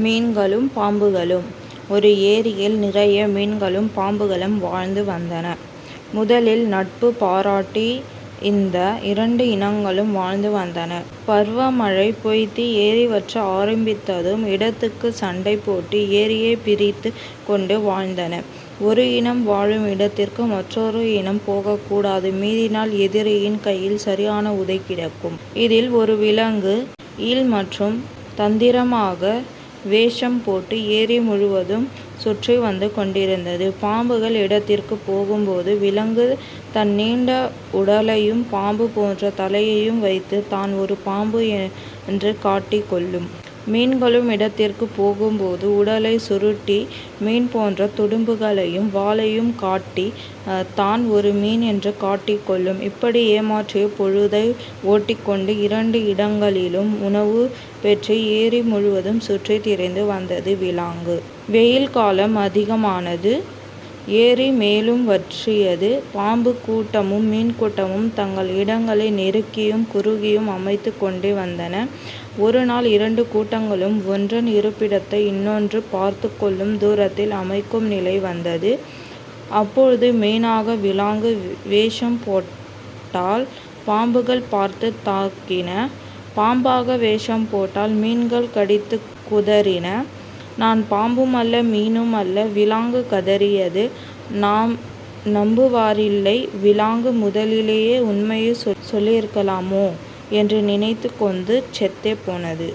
மீன்களும் பாம்புகளும். ஒரு ஏரியில் நிறைய மீன்களும் பாம்புகளும் வாழ்ந்து வந்தன. முதலில் நட்பு பாராட்டி இந்த இரண்டு இனங்களும் வாழ்ந்து வந்தன. பருவமழை பொய்த்து ஏரி வற்ற ஆரம்பித்ததும் இடத்துக்கு சண்டை போட்டு ஏரியை பிரித்து கொண்டு வாழ்ந்தன. ஒரு இனம் வாழும் இடத்திற்கு மற்றொரு இனம் போகக்கூடாது, மீறினால் எதிரியின் கையில் சரியான உதை கிடக்கும். இதில் ஒரு விலங்கு ஈல் மற்றும் தந்திரமாக வேஷம் போட்டு ஏரி முழுவதும் சுற்றி வந்து கொண்டிருந்தது. பாம்புகள் இடத்திற்கு போகும்போது விலங்கு தன் நீண்ட உடலையும் பாம்பு போன்ற தலையையும் வைத்து தான் ஒரு பாம்பு என்று காட்டிக் கொள்ளும். மீன்களும் இடத்திற்கு போகும்போது உடலை சுருட்டி மீன் போன்ற துடுப்புகளையும் வாலையும் காட்டி தான் ஒரு மீன் என்று காட்டிக் கொள்ளும். இப்படி ஏமாற்றிய பொழுதை ஓட்டிக்கொண்டு இரண்டு இடங்களிலும் உணவு பெற்று ஏரி முழுவதும் சுற்றி திரிந்து வந்தது விலாங்கு. வெயில் காலம் அதிகமானது. ஏரி மேலும் வற்றியது. பாம்பு கூட்டமும் மீன் கூட்டமும் தங்கள் இடங்களை நெருக்கியும் குறுகியும் அமைத்து கொண்டே வந்தன. ஒரு நாள் இரண்டு கூட்டங்களும் ஒன்றன் இருப்பிடத்தை இன்னொன்று பார்த்து கொள்ளும் தூரத்தில் அமைக்கும் நிலை வந்தது. அப்பொழுது மீனாக விலாங்கு வேஷம் போட்டால் பாம்புகள் பார்த்து தாக்கின. பாம்பாக வேஷம் போட்டால் மீன்கள் கடித்து குதறின. நான் பாம்பும் அல்ல மீனும் அல்ல, விலாங்கு கதறியது. நாம் நம்புவாரில்லை. விலாங்கு முதலிலேயே உண்மையை சொல்லியிருக்கலாமோ என்று நினைத்து கொண்டு செத்தே போனது.